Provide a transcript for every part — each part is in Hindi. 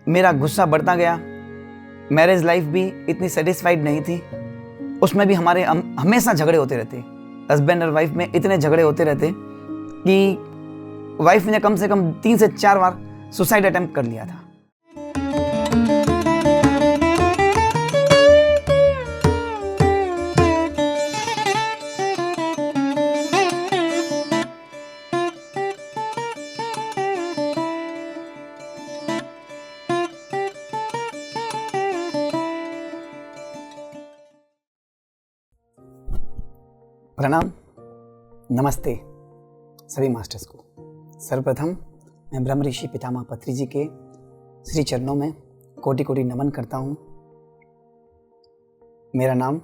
मेरा गुस्सा बढ़ता गया। मैरिज लाइफ भी इतनी सेटिस्फाइड नहीं थी, उसमें भी हमारे हमेशा झगड़े होते रहते। हस्बैंड और वाइफ में इतने झगड़े होते रहते कि वाइफ ने कम से कम 3 से 4 बार सुसाइड अटेम्प्ट कर लिया था। प्रणाम, नमस्ते सभी मास्टर्स को। सर्वप्रथम मैं ब्रह्म ऋषि पितामह पत्री जी के श्री चरणों में कोटि कोटि नमन करता हूँ। मेरा नाम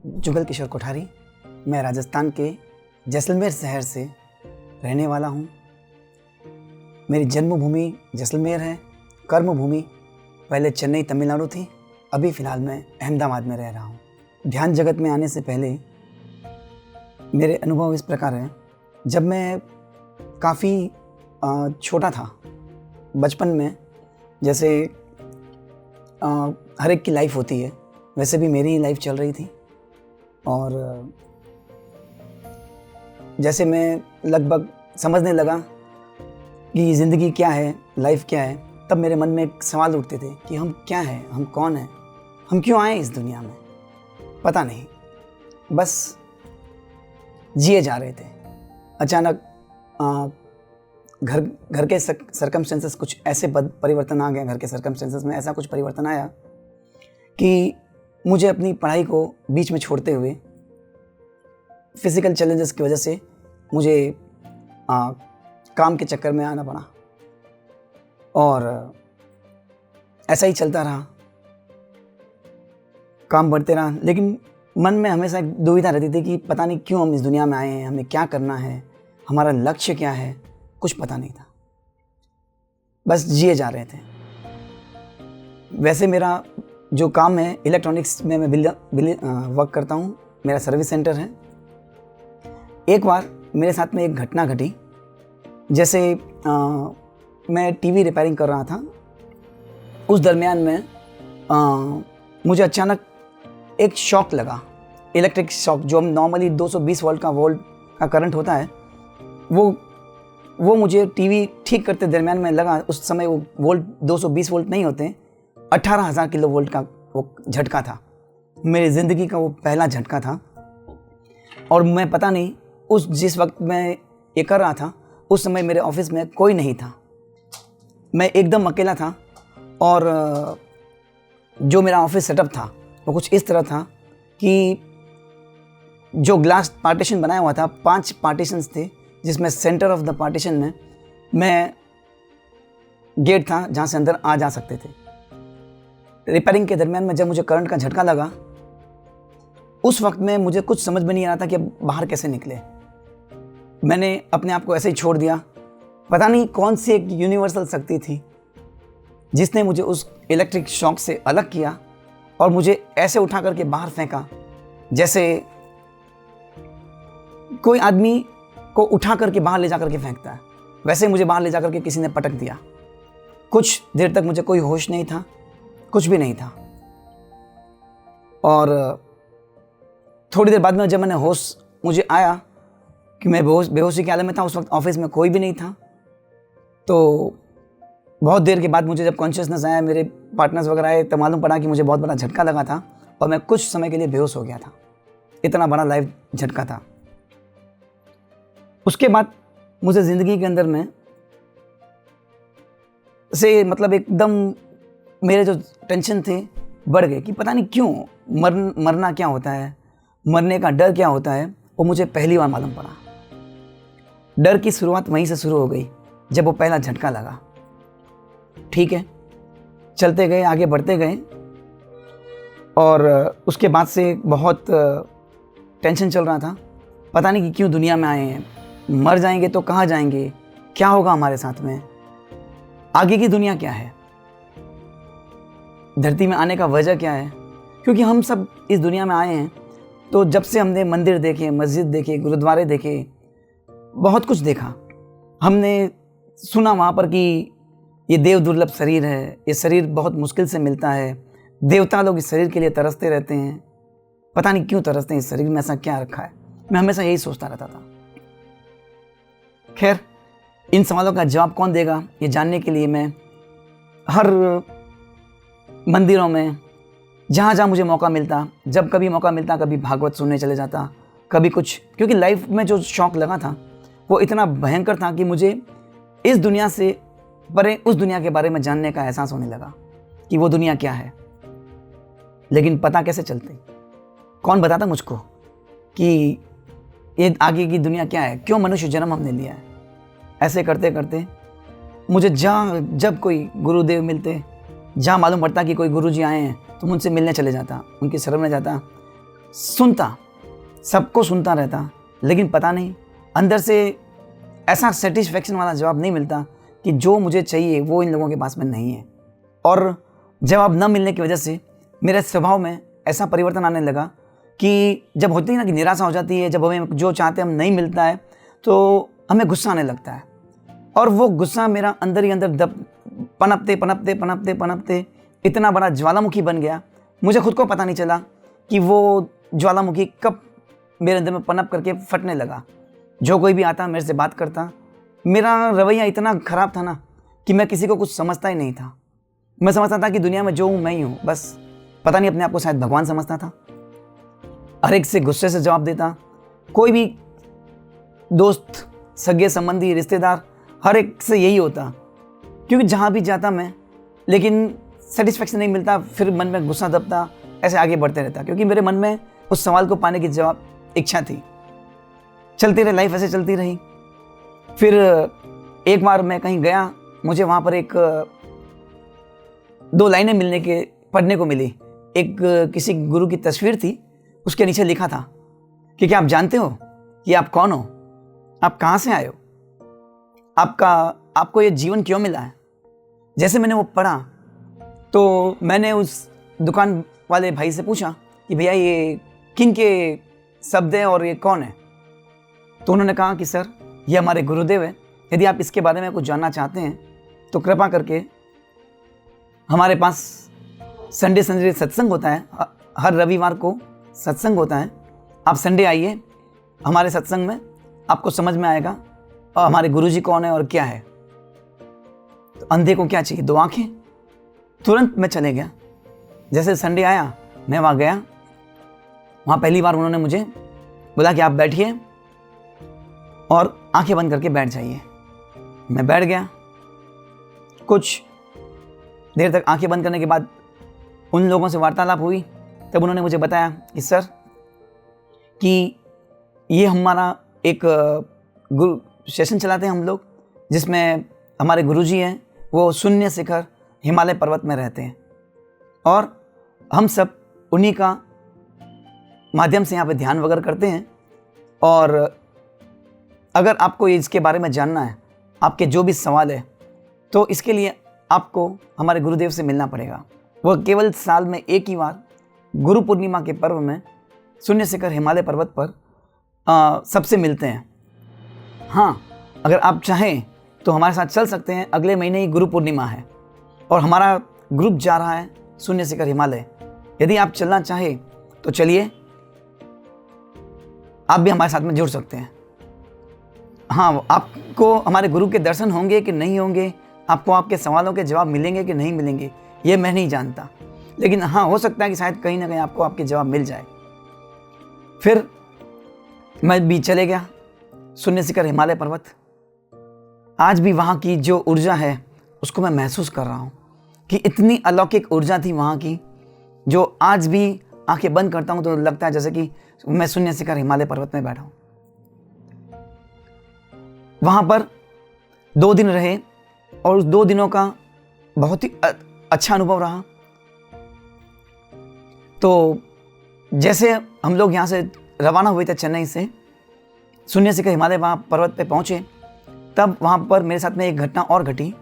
जुगल किशोर कोठारी, मैं राजस्थान के जैसलमेर शहर से रहने वाला हूँ। मेरी जन्मभूमि जैसलमेर है, कर्मभूमि पहले चेन्नई तमिलनाडु थी, अभी फ़िलहाल मैं अहमदाबाद में रह रहा हूँ। ध्यान जगत में आने से पहले मेरे अनुभव इस प्रकार है। जब मैं काफ़ी छोटा था, बचपन में जैसे हर एक की लाइफ होती है, वैसे भी मेरी लाइफ चल रही थी। और जैसे मैं लगभग समझने लगा कि ज़िंदगी क्या है, लाइफ क्या है, तब मेरे मन में एक सवाल उठते थे कि हम क्या हैं, हम कौन हैं, हम क्यों आए इस दुनिया में, पता नहीं, बस जिए जा रहे थे। अचानक घर के सर्कमस्टेंसेस कुछ ऐसे परिवर्तन आ गए। घर के सर्कमस्टेंसेस में ऐसा कुछ परिवर्तन आया कि मुझे अपनी पढ़ाई को बीच में छोड़ते हुए फिज़िकल चैलेंजेस की वजह से मुझे काम के चक्कर में आना पड़ा। और ऐसा ही चलता रहा, काम बढ़ते रहा, लेकिन मन में हमेशा एक दुविधा रहती थी कि पता नहीं क्यों हम इस दुनिया में आए हैं, हमें क्या करना है, हमारा लक्ष्य क्या है, कुछ पता नहीं था, बस जिए जा रहे थे। वैसे मेरा जो काम है इलेक्ट्रॉनिक्स में, मैं वर्क करता हूँ, मेरा सर्विस सेंटर है। एक बार मेरे साथ में एक घटना घटी। जैसे मैं टीवी रिपेयरिंग कर रहा था, उस दरमियान में मुझे अचानक एक शॉक लगा, इलेक्ट्रिक शॉक। जो हम नॉर्मली 220 वोल्ट का करंट होता है, वो मुझे टीवी ठीक करते दरमियान में लगा। उस समय वो वोल्ट 220 वोल्ट नहीं होते, 18,000 किलो वोल्ट का वो झटका था। मेरी ज़िंदगी का वो पहला झटका था। और मैं पता नहीं, जिस वक्त मैं ये कर रहा था, उस समय मेरे ऑफिस में कोई नहीं था, मैं एकदम अकेला था। और जो मेरा ऑफिस सेटअप था वो कुछ इस तरह था कि जो ग्लास पार्टीशन बनाया हुआ था, 5 पार्टीशंस थे, जिसमें सेंटर ऑफ द पार्टीशन में मैं गेट था जहाँ से अंदर आ जा सकते थे। रिपेयरिंग के दरमियान में जब मुझे करंट का झटका लगा, उस वक्त में मुझे कुछ समझ में नहीं आ रहा था कि अब बाहर कैसे निकले। मैंने अपने आप को ऐसे ही छोड़ दिया। पता नहीं कौन सी एक यूनिवर्सल शक्ति थी जिसने मुझे उस इलेक्ट्रिक शॉक से अलग किया और मुझे ऐसे उठा करके बाहर फेंका, जैसे कोई आदमी को उठा करके बाहर ले जा करके फेंकता है, वैसे मुझे बाहर ले जा करके किसी ने पटक दिया। कुछ देर तक मुझे कोई होश नहीं था, कुछ भी नहीं था। और थोड़ी देर बाद में जब मैंने होश मुझे आया कि मैं बेहोशी के हालत में था, उस वक्त ऑफिस में कोई भी नहीं था। तो बहुत देर के बाद मुझे जब कॉन्शियसनेस आया, मेरे पार्टनर्स वगैरह आए, तो मालूम पड़ा कि मुझे बहुत बड़ा झटका लगा था और मैं कुछ समय के लिए बेहोश हो गया था। इतना बड़ा लाइव झटका था। उसके बाद मुझे ज़िंदगी के अंदर में से मतलब एकदम मेरे जो टेंशन थे बढ़ गए कि पता नहीं क्यों, मरना क्या होता है, मरने का डर क्या होता है, वो मुझे पहली बार मालूम पड़ा। डर की शुरुआत वहीं से शुरू हो गई जब वो पहला झटका लगा। ठीक है, चलते गए, आगे बढ़ते गए। और उसके बाद से बहुत टेंशन चल रहा था, पता नहीं कि क्यों दुनिया में आए हैं, मर जाएंगे तो कहाँ जाएंगे, क्या होगा हमारे साथ में, आगे की दुनिया क्या है, धरती में आने का वजह क्या है। क्योंकि हम सब इस दुनिया में आए हैं तो जब से हमने मंदिर देखे, मस्जिद देखे, गुरुद्वारे देखे, बहुत कुछ देखा, हमने सुना वहाँ पर कि ये देव दुर्लभ शरीर है, ये शरीर बहुत मुश्किल से मिलता है, देवता लोग इस शरीर के लिए तरसते रहते हैं, पता नहीं क्यों तरसते हैं, इस शरीर में ऐसा क्या रखा है। मैं हमेशा यही सोचता रहता था। खैर, इन सवालों का जवाब कौन देगा ये जानने के लिए मैं हर मंदिरों में जहाँ जहाँ मुझे मौका मिलता, जब कभी मौका मिलता, कभी भागवत सुनने चले जाता, कभी कुछ, क्योंकि लाइफ में जो शौक़ लगा था वो इतना भयंकर था कि मुझे इस दुनिया से परे उस दुनिया के बारे में जानने का एहसास होने लगा कि वो दुनिया क्या है। लेकिन पता कैसे चलती, कौन बताता मुझको कि ये आगे की दुनिया क्या है, क्यों मनुष्य जन्म हमने लिया है। ऐसे करते करते मुझे जब कोई गुरुदेव मिलते, जहाँ मालूम पड़ता कि कोई गुरुजी आए हैं, तो मुझसे मिलने चले जाता, उनकी शरण में जाता, सुनता, सबको सुनता रहता, लेकिन पता नहीं अंदर से ऐसा सेटिस्फेक्शन वाला जवाब नहीं मिलता कि जो मुझे चाहिए वो इन लोगों के पास में नहीं है। और जवाब न मिलने की वजह से मेरे स्वभाव में ऐसा परिवर्तन आने लगा कि जब होती है ना कि निराशा हो जाती है, जब हमें जो चाहते हम नहीं मिलता है तो हमें गुस्सा आने लगता है। और वो गुस्सा मेरा अंदर ही अंदर पनपते पनपते पनपते पनपते इतना बड़ा ज्वालामुखी बन गया, मुझे खुद को पता नहीं चला कि वो ज्वालामुखी कब मेरे अंदर में पनप करके फटने लगा। जो कोई भी आता मेरे से बात करता, मेरा रवैया इतना ख़राब था ना कि मैं किसी को कुछ समझता ही नहीं था। मैं समझता था कि दुनिया में जो हूँ मैं ही हूँ, बस। पता नहीं अपने आप को शायद भगवान समझता था। हर एक से गुस्से से जवाब देता, कोई भी दोस्त, सगे संबंधी, रिश्तेदार, हर एक से यही होता, क्योंकि जहाँ भी जाता मैं, लेकिन सेटिस्फेक्शन नहीं मिलता, फिर मन में गुस्सा दबता, ऐसे आगे बढ़ते रहता, क्योंकि मेरे मन में उस सवाल को पाने की जवाब इच्छा थी। चलती रही लाइफ, ऐसे चलती रही। फिर एक बार मैं कहीं गया, मुझे वहाँ पर एक 2 लाइनें पढ़ने को मिली। एक किसी गुरु की तस्वीर थी, उसके नीचे लिखा था कि क्या आप जानते हो कि आप कौन हो, आप कहाँ से आए हो, आपको ये जीवन क्यों मिला है। जैसे मैंने वो पढ़ा तो मैंने उस दुकान वाले भाई से पूछा कि भैया ये किन के शब्द हैं और ये कौन है। तो उन्होंने कहा कि सर ये हमारे गुरुदेव है, यदि आप इसके बारे में कुछ जानना चाहते हैं तो कृपा करके हमारे पास संडे सत्संग होता है, हर रविवार को सत्संग होता है, आप संडे आइए हमारे सत्संग में, आपको समझ में आएगा और हमारे गुरुजी कौन है और क्या है। तो अंधे को क्या चाहिए, 2 आंखें। तुरंत मैं चले गया। जैसे संडे आया मैं वहाँ गया, वहाँ पहली बार उन्होंने मुझे बोला कि आप बैठिए और आंखें बंद करके बैठ जाइए। मैं बैठ गया। कुछ देर तक आंखें बंद करने के बाद उन लोगों से वार्तालाप हुई। तब उन्होंने मुझे बताया कि सर कि ये हमारा एक गुरु सेशन चलाते हैं हम लोग, जिसमें हमारे गुरुजी हैं, वो शून्य शिखर हिमालय पर्वत में रहते हैं और हम सब उन्हीं का माध्यम से यहाँ पे ध्यान वगैरह करते हैं। और अगर आपको इसके बारे में जानना है, आपके जो भी सवाल है, तो इसके लिए आपको हमारे गुरुदेव से मिलना पड़ेगा। वह केवल साल में एक ही बार गुरु पूर्णिमा के पर्व में शून्य शिखर हिमालय पर्वत पर सबसे मिलते हैं। हाँ, अगर आप चाहें तो हमारे साथ चल सकते हैं। अगले महीने ही गुरु पूर्णिमा है और हमारा ग्रुप जा रहा है शून्य शिखर हिमालय। यदि आप चलना चाहें तो चलिए, आप भी हमारे साथ में जुड़ सकते हैं। हाँ, आपको हमारे गुरु के दर्शन होंगे कि नहीं होंगे, आपको आपके सवालों के जवाब मिलेंगे कि नहीं मिलेंगे, ये मैं नहीं जानता, लेकिन हाँ, हो सकता है कि शायद कहीं ना कहीं आपको आपके जवाब मिल जाए। फिर मैं भी चले गया शून्य शिखर हिमालय पर्वत। आज भी वहाँ की जो ऊर्जा है उसको मैं महसूस कर रहा हूँ कि इतनी अलौकिक ऊर्जा थी वहाँ की, जो आज भी आंखें बंद करता हूँ तो लगता है जैसे कि मैं शून्य शिखर हिमालय पर्वत में बैठा हूँ। वहाँ पर 2 दिन रहे और उस 2 दिनों का बहुत ही अच्छा अनुभव रहा। तो जैसे हम लोग यहाँ से रवाना हुए थे चेन्नई से, शून्य शिखर हिमालय वहाँ पर्वत पे पहुँचे, तब वहाँ पर मेरे साथ में एक घटना और घटी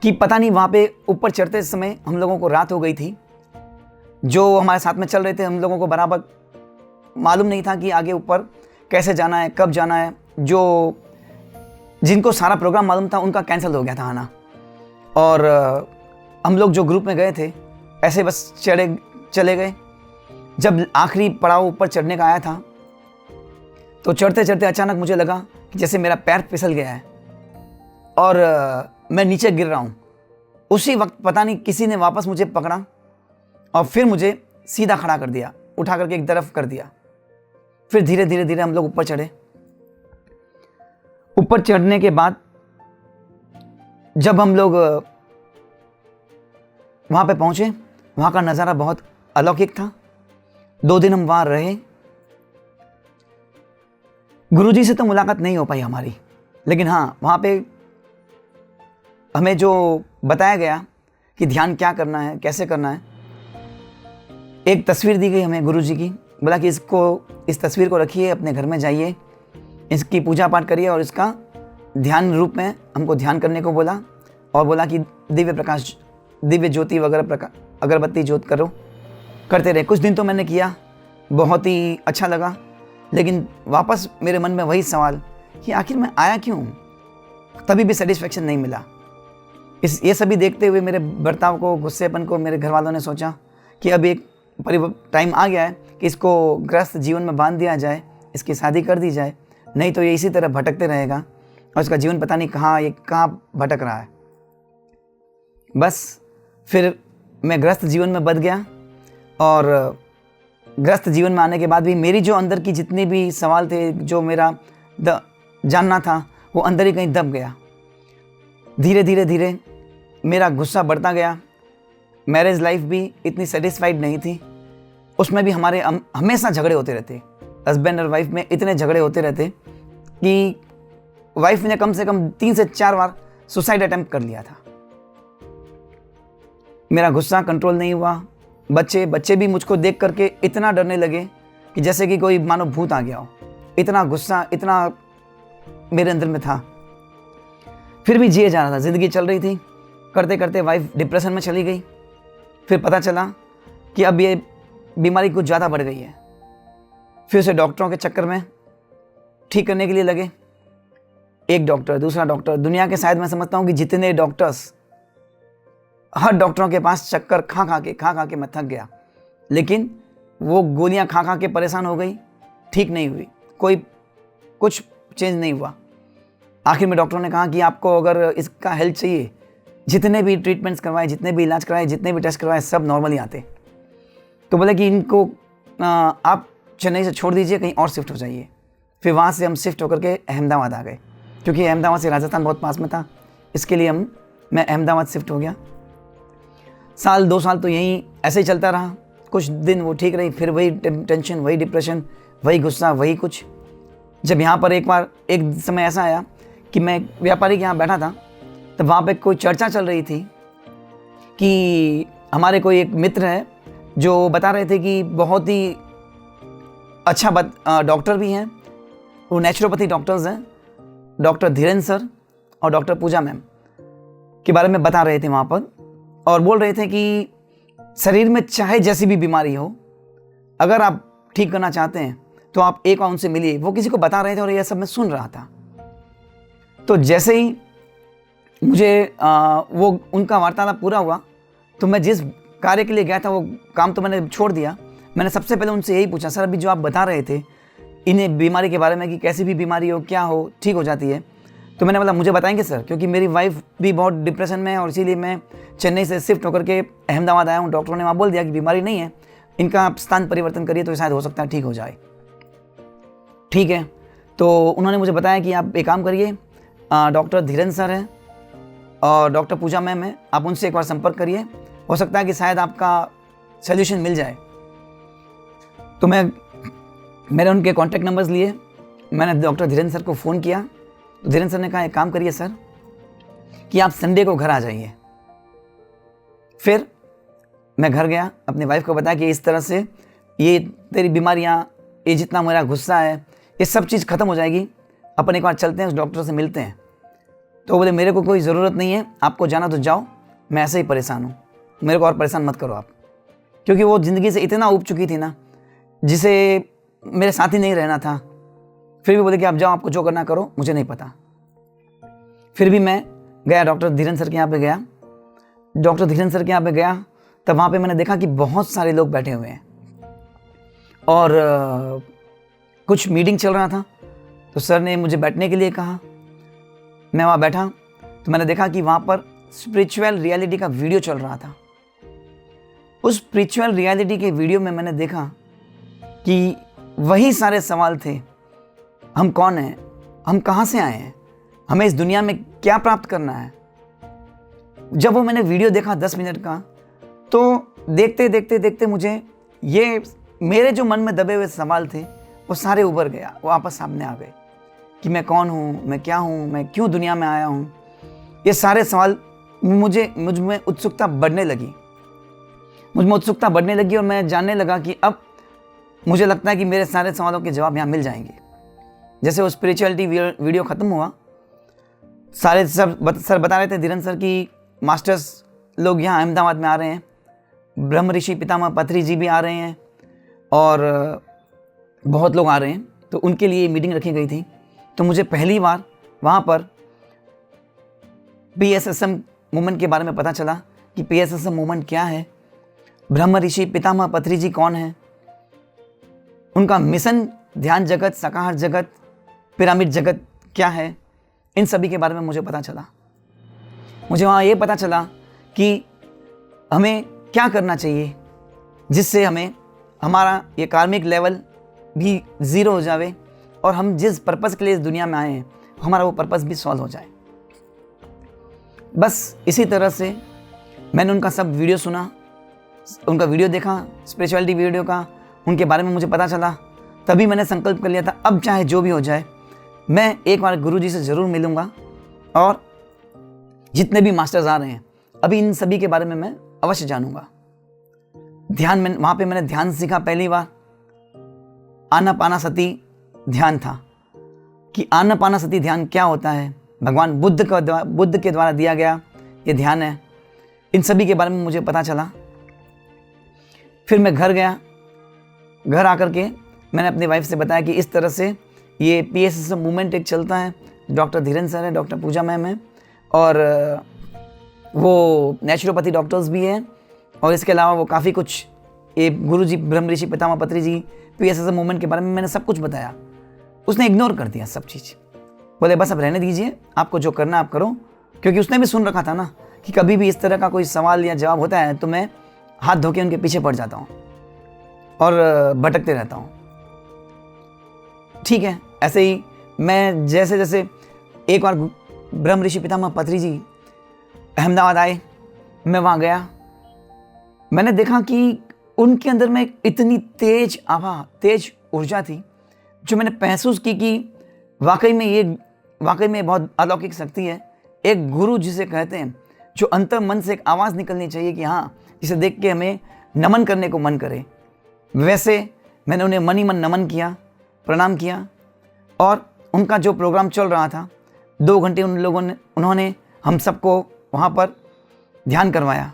कि पता नहीं वहाँ पे ऊपर चढ़ते समय हम लोगों को रात हो गई थी। जो हमारे साथ में चल रहे थे, हम लोगों को बराबर मालूम नहीं था कि आगे ऊपर कैसे जाना है, कब जाना है। जिनको सारा प्रोग्राम मालूम था उनका कैंसिल हो गया था आना, और हम लोग जो ग्रुप में गए थे ऐसे बस चले गए। जब आखिरी पड़ाव ऊपर चढ़ने का आया था तो चढ़ते चढ़ते अचानक मुझे लगा कि जैसे मेरा पैर फिसल गया है और मैं नीचे गिर रहा हूँ। उसी वक्त पता नहीं किसी ने वापस मुझे पकड़ा और फिर मुझे सीधा खड़ा कर दिया, उठा करके एक तरफ कर दिया। फिर धीरे धीरे धीरे हम लोग ऊपर चढ़े। ऊपर चढ़ने के बाद जब हम लोग वहाँ पे पहुँचे, वहाँ का नज़ारा बहुत अलौकिक था। 2 दिन हम वहाँ रहे। गुरुजी से तो मुलाकात नहीं हो पाई हमारी, लेकिन हाँ, वहाँ पे हमें जो बताया गया कि ध्यान क्या करना है, कैसे करना है, एक तस्वीर दी गई हमें गुरुजी की। बोला कि इस तस्वीर को रखिए, अपने घर में जाइए, इसकी पूजा पाठ करिए और इसका ध्यान रूप में हमको ध्यान करने को बोला। और बोला कि दिव्य ज्योति वगैरह अगरबत्ती ज्योत करते रहे। कुछ दिन तो मैंने किया, बहुत ही अच्छा लगा, लेकिन वापस मेरे मन में वही सवाल कि आखिर मैं आया क्यों? तभी भी सेटिस्फेक्शन नहीं मिला। ये सभी देखते हुए मेरे बर्ताव को, गुस्सेपन को, मेरे घर वालों ने सोचा कि अब एक टाइम आ गया है कि इसको गृहस्थ जीवन में बांध दिया जाए, इसकी शादी कर दी जाए, नहीं तो ये इसी तरह भटकते रहेगा और इसका जीवन पता नहीं कहाँ भटक रहा है। बस फिर मैं गृहस्थ जीवन में बंध गया और गृहस्थ जीवन में आने के बाद भी मेरी जो अंदर की जितने भी सवाल थे, जो मेरा जानना था, वो अंदर ही कहीं दब गया। धीरे धीरे धीरे मेरा गुस्सा बढ़ता गया। मैरिज लाइफ भी इतनी सेटिस्फाइड नहीं थी, उसमें भी हमारे हमेशा झगड़े होते रहते। हस्बैंड और वाइफ में इतने झगड़े होते रहते कि वाइफ ने कम से कम 3 से 4 बार सुसाइड अटेम्प्ट कर लिया था। मेरा गुस्सा कंट्रोल नहीं हुआ। बच्चे भी मुझको देख करके इतना डरने लगे कि जैसे कि कोई मानो भूत आ गया हो। इतना गुस्सा, इतना मेरे अंदर में था। फिर भी जिए जा रहा था, ज़िंदगी चल रही थी। करते करते वाइफ डिप्रेशन में चली गई। फिर पता चला कि अब ये बीमारी कुछ ज़्यादा बढ़ गई है। फिर उसे डॉक्टरों के चक्कर में ठीक करने के लिए लगे। एक डॉक्टर, दूसरा डॉक्टर, दुनिया के शायद मैं समझता हूँ कि जितने डॉक्टर्स, हर डॉक्टरों के पास चक्कर खा खा के मैं थक गया। लेकिन वो गोलियां खा के परेशान हो गई, ठीक नहीं हुई, कुछ चेंज नहीं हुआ। आखिर में डॉक्टरों ने कहा कि आपको अगर इसका हेल्प चाहिए, जितने भी ट्रीटमेंट्स करवाए, जितने भी इलाज कराए, जितने भी टेस्ट करवाए, सब नॉर्मली आते। तो बोले कि इनको आप चेन्नई से छोड़ दीजिए, कहीं और शिफ्ट हो जाइए। फिर वहाँ से हम शिफ्ट होकर के अहमदाबाद आ गए, क्योंकि अहमदाबाद से राजस्थान बहुत पास में था। इसके लिए मैं अहमदाबाद शिफ्ट हो गया। 1-2 साल तो यहीं ऐसे ही चलता रहा। कुछ दिन वो ठीक रही, फिर वही टेंशन, वही डिप्रेशन, वही गुस्सा, वही कुछ। जब यहाँ पर एक समय ऐसा आया कि मैं व्यापारी के यहाँ बैठा था, तब वहाँ पे कोई चर्चा चल रही थी कि हमारे कोई एक मित्र है जो बता रहे थे कि बहुत ही अच्छा डॉक्टर भी हैं, वो नेचुरोपैथी डॉक्टर्स हैं, डॉक्टर धीरेन्द्र सर और डॉक्टर पूजा मैम के बारे में बता रहे थे वहाँ पर। और बोल रहे थे कि शरीर में चाहे जैसी भी बीमारी हो, अगर आप ठीक करना चाहते हैं तो आप एक बार उनसे मिलिए। वो किसी को बता रहे थे और यह सब मैं सुन रहा था। तो जैसे ही मुझे वो उनका वार्तालाप पूरा हुआ, तो मैं जिस कार्य के लिए गया था वो काम तो मैंने छोड़ दिया। मैंने सबसे पहले उनसे यही पूछा, सर अभी जो आप बता रहे थे इन्हें बीमारी के बारे में कि कैसी भी बीमारी हो, क्या हो, ठीक हो जाती है, तो मैंने बोला मुझे बताएंगे सर, क्योंकि मेरी वाइफ भी बहुत डिप्रेशन में है और इसीलिए मैं चेन्नई से शिफ्ट होकर के अहमदाबाद आया हूँ। डॉक्टरों ने वहाँ बोल दिया कि बीमारी नहीं है, इनका आप स्थान परिवर्तन करिए तो शायद हो सकता है ठीक हो जाए। ठीक है, तो उन्होंने मुझे बताया कि आप एक काम करिए, डॉक्टर धीरेन्द्र सर हैं और डॉक्टर पूजा मैम है, आप उनसे एक बार संपर्क करिए, हो सकता है कि शायद आपका सोल्यूशन मिल जाए। तो मैंने उनके कॉन्टैक्ट नंबर्स लिए, मैंने डॉक्टर धीरेन्द्र सर को फ़ोन किया। तो धीरेन्द्र सर ने कहा एक काम करिए सर कि आप संडे को घर आ जाइए। फिर मैं घर गया, अपनी वाइफ को बताया कि इस तरह से ये तेरी बीमारियाँ, ये जितना मेरा गुस्सा है, ये सब चीज़ ख़त्म हो जाएगी, अपन एक बार चलते हैं, उस डॉक्टर से मिलते हैं। तो बोले मेरे को कोई ज़रूरत नहीं है, आपको जाना तो जाओ, मैं ऐसे ही परेशान हूँ, मेरे को और परेशान मत करो आप। क्योंकि वो ज़िंदगी से इतना ऊब चुकी थी ना, जिसे मेरे साथ ही नहीं रहना था। फिर भी बोले कि आप जाओ, आपको जो करना करो, मुझे नहीं पता। फिर भी मैं गया, डॉक्टर धीरेन्द्र सर के यहाँ पे गया डॉक्टर धीरेन्द्र सर के यहाँ पे गया, तब वहाँ पे मैंने देखा कि बहुत सारे लोग बैठे हुए हैं और कुछ मीटिंग चल रहा था। तो सर ने मुझे बैठने के लिए कहा, मैं वहाँ बैठा तो मैंने देखा कि वहाँ पर स्पिरिचुअल रियलिटी का वीडियो चल रहा था। उस स्पिरिचुअल रियलिटी के वीडियो में मैंने देखा कि वही सारे सवाल थे, हम कौन हैं, हम कहाँ से आए हैं, हमें इस दुनिया में क्या प्राप्त करना है। जब वो मैंने वीडियो देखा 10 मिनट का, तो देखते देखते देखते मुझे ये मेरे जो मन में दबे हुए सवाल थे वो सारे उभर गया, वो वापस सामने आ गए कि मैं कौन हूँ, मैं क्या हूँ, मैं क्यों दुनिया में आया हूँ। ये सारे सवाल मुझ में उत्सुकता बढ़ने लगी और मैं जानने लगा कि अब मुझे लगता है कि मेरे सारे सवालों के जवाब यहाँ मिल जाएंगे। जैसे वो स्पिरिचुअलिटी वीडियो ख़त्म हुआ, सर बता रहे थे, धीरेन्द्र सर की मास्टर्स लोग यहाँ अहमदाबाद में आ रहे हैं, ब्रह्म ऋषि पितामह पत्री जी भी आ रहे हैं और बहुत लोग आ रहे हैं, तो उनके लिए मीटिंग रखी गई थी। तो मुझे पहली बार वहाँ पर PSSM मूवमेंट के बारे में पता चला कि PSSM मूवमेंट क्या है, ब्रह्म ऋषि पितामह पत्री जी कौन है, उनका मिशन ध्यान जगत, शाकाहार जगत, पिरामिड जगत क्या है, इन सभी के बारे में मुझे पता चला। मुझे वहाँ ये पता चला कि हमें क्या करना चाहिए जिससे हमें हमारा ये कार्मिक लेवल भी ज़ीरो हो जावे और हम जिस पर्पज़ के लिए इस दुनिया में आए हैं हमारा वो पर्पज़ भी सॉल्व हो जाए। बस इसी तरह से मैंने उनका सब वीडियो सुना, उनका वीडियो देखा, स्पिरिचुअलिटी वीडियो का, उनके बारे में मुझे पता चला। तभी मैंने संकल्प कर लिया था, अब चाहे जो भी हो जाए मैं एक बार गुरुजी से ज़रूर मिलूँगा और जितने भी मास्टर्स आ रहे हैं अभी इन सभी के बारे में मैं अवश्य जानूँगा। ध्यान में वहाँ पे मैंने ध्यान सीखा पहली बार। आनापानासति ध्यान था कि आनापानासति ध्यान क्या होता है, भगवान बुद्ध के द्वारा दिया गया ये ध्यान है। इन सभी के बारे में मुझे पता चला। फिर मैं घर गया, घर आकर के मैंने अपनी वाइफ से बताया कि इस तरह से ये PSSM मूवमेंट एक चलता है, डॉक्टर धीरेन्द्र सर है, डॉक्टर पूजा मैम है और वो नेचुरोपैथी डॉक्टर्स भी हैं और इसके अलावा वो काफ़ी कुछ, ये गुरुजी ब्रह्म ऋषि पितामह पत्री जी, PSSM मूवमेंट के बारे में मैंने सब कुछ बताया। उसने इग्नोर कर दिया सब चीज़, बोले बस अब रहने दीजिए, आपको जो करना आप करो। क्योंकि उसने भी सुन रखा था ना कि कभी भी इस तरह का कोई सवाल या जवाब होता है तो मैं हाथ धो के उनके पीछे पड़ जाता हूँ और भटकते रहता हूँ। ठीक है, ऐसे ही मैं जैसे जैसे एक बार ब्रह्म ऋषि पितामह पत्री जी अहमदाबाद आए, मैं वहाँ गया, मैंने देखा कि उनके अंदर में इतनी तेज आभा, तेज ऊर्जा थी जो मैंने महसूस की कि वाकई में बहुत अलौकिक शक्ति है। एक गुरु जिसे कहते हैं, जो अंतर मन से एक आवाज़ निकलनी चाहिए कि हाँ, जिसे देख के हमें नमन करने को मन करे। वैसे मैंने उन्हें मन ही मन नमन किया, प्रणाम किया और उनका जो प्रोग्राम चल रहा था 2 घंटे उन्होंने हम सबको वहाँ पर ध्यान करवाया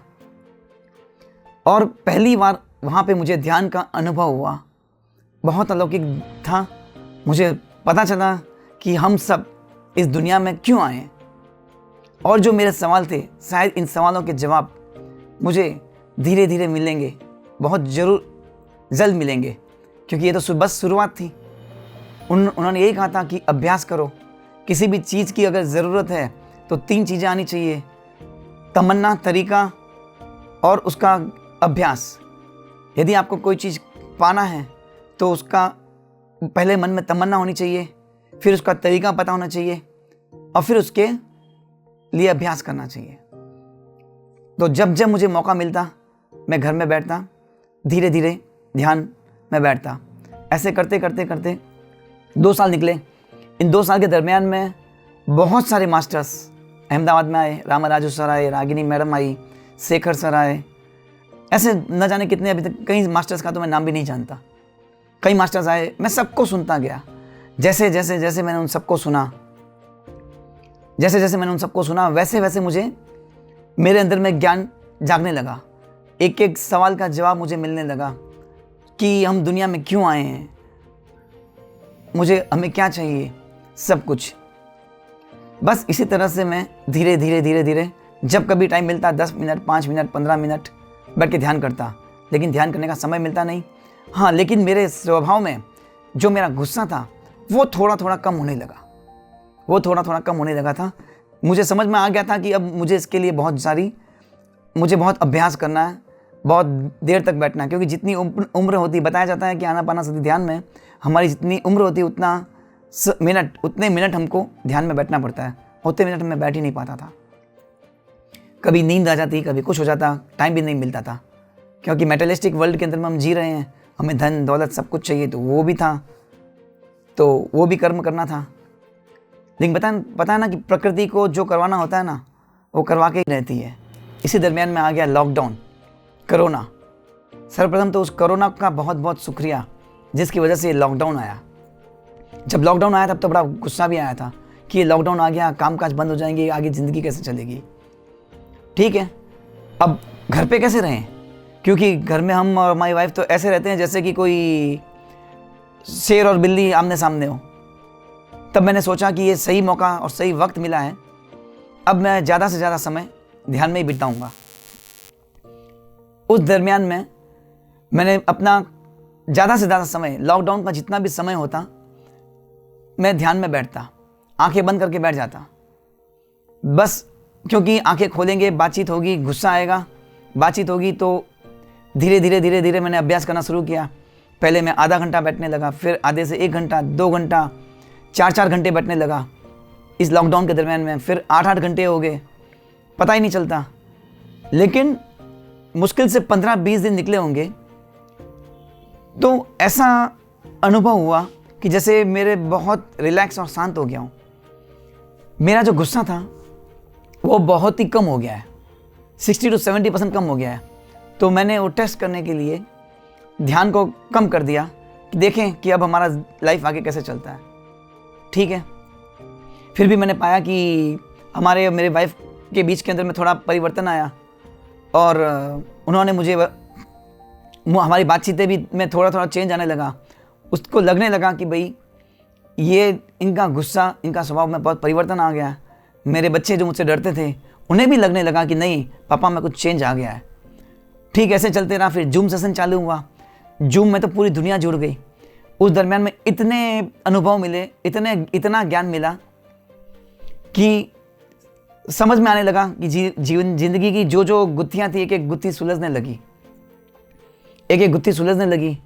और पहली बार वहाँ पे मुझे ध्यान का अनुभव हुआ। बहुत अलौकिक था। मुझे पता चला कि हम सब इस दुनिया में क्यों आए हैं और जो मेरे सवाल थे, शायद इन सवालों के जवाब मुझे धीरे धीरे मिलेंगे, बहुत जल्द मिलेंगे, क्योंकि ये तो बस शुरुआत थी। उन्होंने यही कहा था कि अभ्यास करो। किसी भी चीज़ की अगर ज़रूरत है तो 3 चीज़ें आनी चाहिए, तमन्ना, तरीका और उसका अभ्यास। यदि आपको कोई चीज़ पाना है तो उसका पहले मन में तमन्ना होनी चाहिए, फिर उसका तरीका पता होना चाहिए और फिर उसके लिए अभ्यास करना चाहिए। तो जब जब मुझे मौका मिलता मैं घर में बैठता, धीरे धीरे ध्यान में बैठता। ऐसे करते करते करते 2 साल निकले। इन 2 साल के दरमियान में बहुत सारे मास्टर्स अहमदाबाद में आए, रामाराजू सर आए, रागिनी मैडम आई, शेखर सर आए, ऐसे न जाने कितने, अभी तक कई मास्टर्स का तो मैं नाम भी नहीं जानता। कई मास्टर्स आए, मैं सबको सुनता गया। जैसे जैसे मैंने उन सबको सुना, वैसे वैसे मुझे मेरे अंदर में ज्ञान जागने लगा। एक एक सवाल का जवाब मुझे मिलने लगा कि हम दुनिया में क्यों आए हैं, हमें क्या चाहिए, सब कुछ। बस इसी तरह से मैं धीरे धीरे जब कभी टाइम मिलता 10 मिनट, 5 मिनट, 15 मिनट बैठ के ध्यान करता, लेकिन ध्यान करने का समय मिलता नहीं। हाँ, लेकिन मेरे स्वभाव में जो मेरा गुस्सा था वो थोड़ा थोड़ा कम होने लगा, वो थोड़ा थोड़ा कम होने लगा था। मुझे समझ में आ गया था कि अब मुझे इसके लिए मुझे बहुत अभ्यास करना है, बहुत देर तक बैठना है, क्योंकि जितनी उम्र होती, बताया जाता है कि आनापानसति ध्यान में हमारी जितनी उम्र होती है उतने मिनट हमको ध्यान में बैठना पड़ता है। उतने मिनट में बैठ ही नहीं पाता था, कभी नींद आ जाती, कभी कुछ हो जाता, टाइम भी नहीं मिलता था, क्योंकि मेटेरियलिस्टिक वर्ल्ड के अंदर में हम जी रहे हैं, हमें धन दौलत सब कुछ चाहिए, तो वो भी था, तो वो भी कर्म करना था। लेकिन पता है ना कि प्रकृति को जो करवाना होता है ना, वो करवा के ही रहती है। इसी दरमियान में आ गया लॉकडाउन, कोरोना। सर्वप्रथम तो उस कोरोना का बहुत बहुत शुक्रिया, जिसकी वजह से लॉकडाउन आया। जब लॉकडाउन आया तब तो बड़ा गुस्सा भी आया था कि ये लॉकडाउन आ गया, काम काज बंद हो जाएंगे, आगे ज़िंदगी कैसे चलेगी। ठीक है, अब घर पे कैसे रहें, क्योंकि घर में हम और हमारी वाइफ तो ऐसे रहते हैं जैसे कि कोई शेर और बिल्ली आमने सामने हो। तब मैंने सोचा कि ये सही मौका और सही वक्त मिला है, अब मैं ज़्यादा से ज़्यादा समय ध्यान में ही बिताऊंगा। उस दरमियान में मैंने अपना ज़्यादा से ज़्यादा समय, लॉकडाउन का जितना भी समय होता, मैं ध्यान में बैठता, आंखें बंद करके बैठ जाता बस, क्योंकि आंखें खोलेंगे, बातचीत होगी, गुस्सा आएगा, बातचीत होगी, तो धीरे धीरे मैंने अभ्यास करना शुरू किया। पहले मैं आधा घंटा बैठने लगा, फिर आधे से 1 घंटा, 2 घंटा, 4 घंटे बैठने लगा इस लॉकडाउन के दरमियान में। फिर 8 घंटे हो गए, पता ही नहीं चलता। लेकिन मुश्किल से 15-20 दिन निकले होंगे, तो ऐसा अनुभव हुआ कि जैसे मेरे बहुत रिलैक्स और शांत हो गया हूँ। मेरा जो गुस्सा था वो बहुत ही कम हो गया है, 60 से 70% कम हो गया है। तो मैंने वो टेस्ट करने के लिए ध्यान को कम कर दिया कि देखें कि अब हमारा लाइफ आगे कैसे चलता है। ठीक है, फिर भी मैंने पाया कि मेरे वाइफ के बीच के अंदर में थोड़ा परिवर्तन आया, और उन्होंने हमारी बातचीतें भी में थोड़ा चेंज आने लगा। उसको लगने लगा कि भाई ये इनका गुस्सा, इनका स्वभाव में बहुत परिवर्तन आ गया है। मेरे बच्चे जो मुझसे डरते थे, उन्हें भी लगने लगा कि नहीं पापा में कुछ चेंज आ गया है। ठीक, ऐसे चलते रहा। फिर जूम सेशन चालू हुआ, जूम में तो पूरी दुनिया जुड़ गई। उस दरमियान में इतने अनुभव मिले, इतना ज्ञान मिला कि समझ में आने लगा कि जिंदगी की जो गुत्थियां थी, एक एक गुत्थी सुलझने लगी।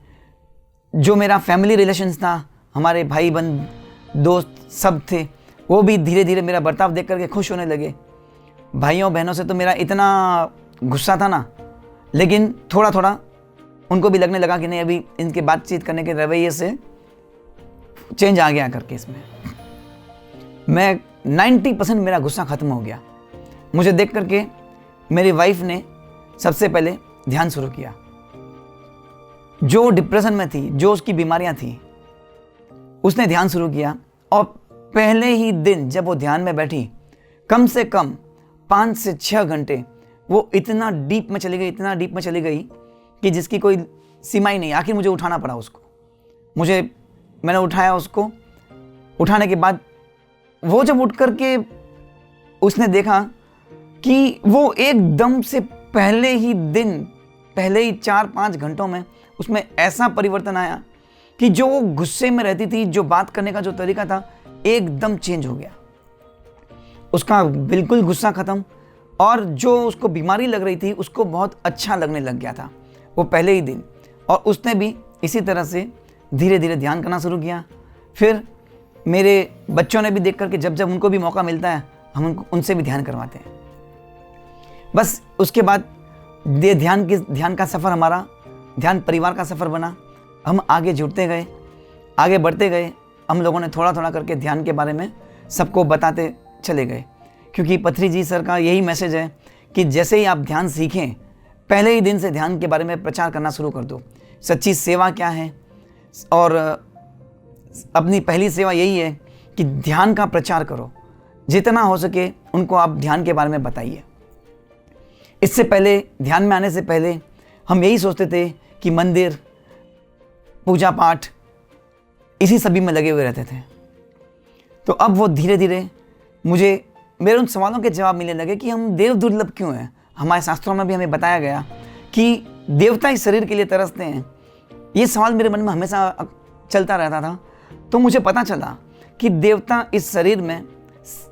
जो मेरा फैमिली रिलेशंस था, हमारे भाई बहन दोस्त सब थे, वो भी धीरे धीरे मेरा बर्ताव देख करके खुश होने लगे। भाइयों बहनों से तो मेरा इतना गुस्सा था ना, लेकिन थोड़ा उनको भी लगने लगा कि नहीं, अभी इनके बातचीत करने के रवैये से चेंज आ गया करके। इसमें मैं 90% मेरा गुस्सा खत्म हो गया। मुझे देख करके मेरी वाइफ ने सबसे पहले ध्यान शुरू किया। जो डिप्रेशन में थी, जो उसकी बीमारियां थी, उसने ध्यान शुरू किया, और पहले ही दिन जब वो ध्यान में बैठी, कम से कम 5 से 6 घंटे वो इतना डीप में चली गई कि जिसकी कोई सीमा ही नहीं। आखिर मुझे उठाना पड़ा उसको। मैंने उठाया उसको। उठाने के बाद वो जब उठ करके उसने देखा कि वो एकदम से पहले ही 4-5 घंटों में उसमें ऐसा परिवर्तन आया कि जो वो गुस्से में रहती थी, जो बात करने का जो तरीका था, एकदम चेंज हो गया। उसका बिल्कुल गुस्सा खत्म, और जो उसको बीमारी लग रही थी उसको बहुत अच्छा लगने लग गया था वो पहले ही दिन। और उसने भी इसी तरह से धीरे धीरे ध्यान करना शुरू किया। फिर मेरे बच्चों ने भी देख करके, जब उनको भी मौका मिलता है, हम उनसे भी ध्यान करवाते हैं। बस उसके बाद ध्यान का सफ़र, हमारा ध्यान परिवार का सफ़र बना। हम आगे जुड़ते गए, आगे बढ़ते गए। हम लोगों ने थोड़ा करके ध्यान के बारे में सबको बताते चले गए, क्योंकि पथरी जी सर का यही मैसेज है कि जैसे ही आप ध्यान सीखें, पहले ही दिन से ध्यान के बारे में प्रचार करना शुरू कर दो। सच्ची सेवा क्या है, और अपनी पहली सेवा यही है कि ध्यान का प्रचार करो। जितना हो सके उनको आप ध्यान के बारे में बताइए। इससे पहले, ध्यान में आने से पहले, हम यही सोचते थे कि मंदिर, पूजा पाठ, इसी सभी में लगे हुए रहते थे। तो अब वो धीरे धीरे मुझे मेरे उन सवालों के जवाब मिलने लगे कि हम देव दुर्लभ क्यों हैं। हमारे शास्त्रों में भी हमें बताया गया कि देवता इस शरीर के लिए तरसते हैं। ये सवाल मेरे मन में हमेशा चलता रहता था। तो मुझे पता चला कि देवता इस शरीर में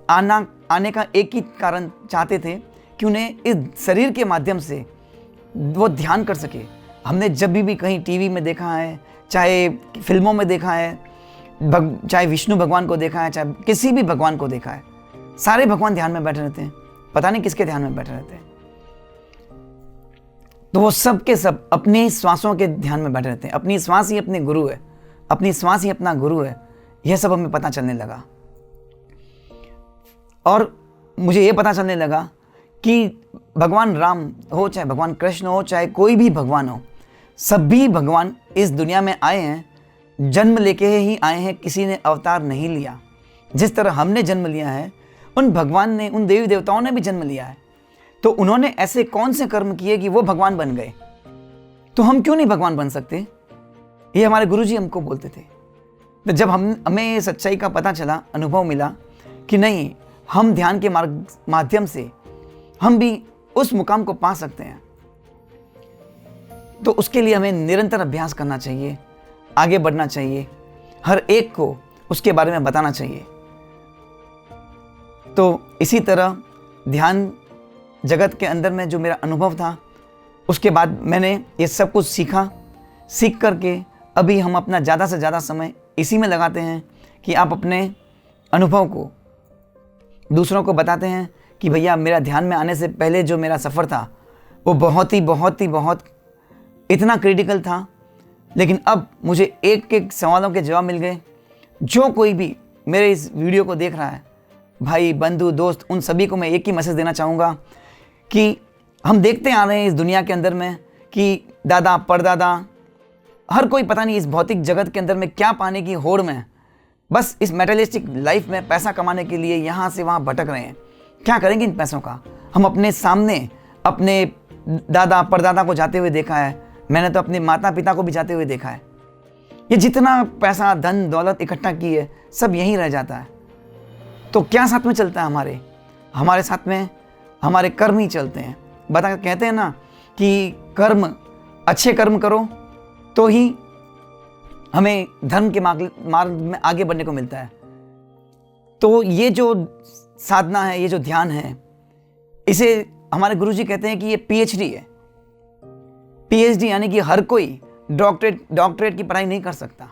आने का एक ही कारण चाहते थे कि उन्हें इस शरीर के माध्यम से वो ध्यान कर सके। हमने जब भी कहीं टीवी में देखा है, चाहे फिल्मों में देखा है, चाहे विष्णु भगवान को देखा है, चाहे किसी भी भगवान को देखा है, सारे भगवान ध्यान में बैठे रहते हैं। पता नहीं किसके ध्यान में बैठे रहते हैं। तो वो सब के सब अपने श्वासों के ध्यान में बैठे रहते हैं। अपनी श्वास ही अपने गुरु है, अपनी श्वास ही अपना गुरु है। यह सब हमें पता चलने लगा। और मुझे ये पता चलने लगा कि भगवान राम हो, चाहे भगवान कृष्ण हो, चाहे कोई भी भगवान हो, सभी भगवान इस दुनिया में आए हैं, जन्म लेके ही आए हैं। किसी ने अवतार नहीं लिया। जिस तरह हमने जन्म लिया है, उन भगवान ने, उन देवी देवताओं ने भी जन्म लिया है। तो उन्होंने ऐसे कौन से कर्म किए कि वो भगवान बन गए। तो हम क्यों नहीं भगवान बन सकते? ये हमारे गुरुजी हमको बोलते थे। तो जब हमें सच्चाई का पता चला, अनुभव मिला कि नहीं, हम ध्यान के माध्यम से हम भी उस मुकाम को पा सकते हैं, तो उसके लिए हमें निरंतर अभ्यास करना चाहिए, आगे बढ़ना चाहिए, हर एक को उसके बारे में बताना चाहिए। तो इसी तरह ध्यान जगत के अंदर में जो मेरा अनुभव था, उसके बाद मैंने ये सब कुछ सीख करके अभी हम अपना ज़्यादा से ज़्यादा समय इसी में लगाते हैं कि आप अपने अनुभव को दूसरों को बताते हैं कि भैया मेरा ध्यान में आने से पहले जो मेरा सफ़र था वो बहुत इतना क्रिटिकल था, लेकिन अब मुझे एक एक सवालों के जवाब मिल गए। जो कोई भी मेरे इस वीडियो को देख रहा है, भाई बंधु दोस्त, उन सभी को मैं एक ही मैसेज देना चाहूँगा कि हम देखते आ रहे हैं इस दुनिया के अंदर में कि दादा परदादा हर कोई पता नहीं इस भौतिक जगत के अंदर में क्या पाने की होड़ में, बस इस मेटेरियलिस्टिक लाइफ में पैसा कमाने के लिए यहाँ से वहाँ भटक रहे हैं। क्या करेंगे इन पैसों का? हम अपने सामने अपने दादा परदादा को जाते हुए देखा है, मैंने तो अपने माता पिता को भी जाते हुए देखा है। ये जितना पैसा धन दौलत इकट्ठा की है, सब यहीं रह जाता है। तो क्या साथ में चलता है? हमारे साथ में हमारे कर्म ही चलते हैं। कहते हैं ना कि कर्म, अच्छे कर्म करो तो ही हमें धर्म के मार्ग में आगे बढ़ने को मिलता है। तो ये जो साधना है, ये जो ध्यान है, इसे हमारे गुरुजी कहते हैं कि ये पीएचडी है। पीएचडी यानी कि हर कोई डॉक्टरेट की पढ़ाई नहीं कर सकता।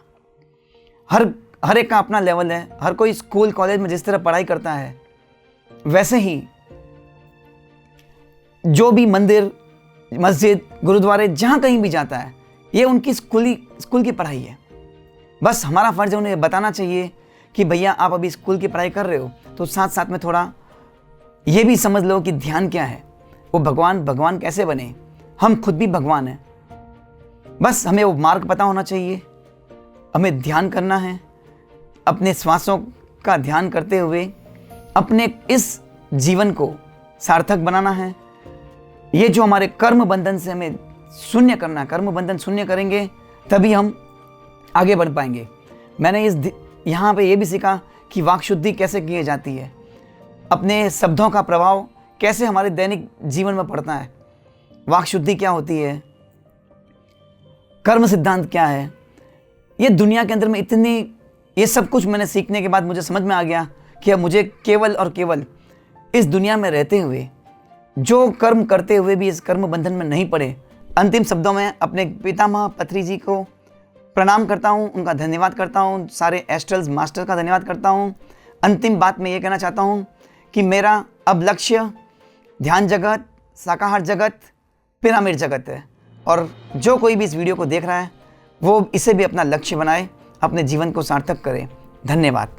हर एक का अपना लेवल है। हर कोई स्कूल कॉलेज में जिस तरह पढ़ाई करता है, वैसे ही जो भी मंदिर मस्जिद गुरुद्वारे जहाँ कहीं भी जाता है, ये उनकी स्कूल की पढ़ाई है। बस हमारा फ़र्ज़ है उन्हें बताना चाहिए कि भैया आप अभी स्कूल की पढ़ाई कर रहे हो, तो साथ साथ में थोड़ा ये भी समझ लो कि ध्यान क्या है, वो भगवान कैसे बने। हम खुद भी भगवान हैं। बस हमें वो मार्ग पता होना चाहिए। हमें ध्यान करना है, अपने श्वासों का ध्यान करते हुए अपने इस जीवन को सार्थक बनाना है। ये जो हमारे कर्म बंधन से हमें शून्य करना है, कर्म बंधन शून्य करेंगे तभी हम आगे बढ़ पाएंगे। मैंने यहाँ पे ये भी सीखा कि वाक शुद्धि कैसे की जाती है, अपने शब्दों का प्रभाव कैसे हमारे दैनिक जीवन में पड़ता है, वाक शुद्धि क्या होती है, कर्म सिद्धांत क्या है। ये दुनिया के अंदर में ये सब कुछ मैंने सीखने के बाद मुझे समझ में आ गया कि अब मुझे केवल और केवल इस दुनिया में रहते हुए, जो कर्म करते हुए भी इस कर्म बंधन में नहीं पड़े। अंतिम शब्दों में अपने पितामह पत्री जी को प्रणाम करता हूँ, उनका धन्यवाद करता हूँ, सारे एस्ट्रल्स मास्टर का धन्यवाद करता हूँ। अंतिम बात मैं ये कहना चाहता हूँ कि मेरा अब लक्ष्य ध्यान जगत, शाकाहार जगत, पिरामिड जगत है। और जो कोई भी इस वीडियो को देख रहा है, वो इसे भी अपना लक्ष्य बनाए, अपने जीवन को सार्थक करे। धन्यवाद।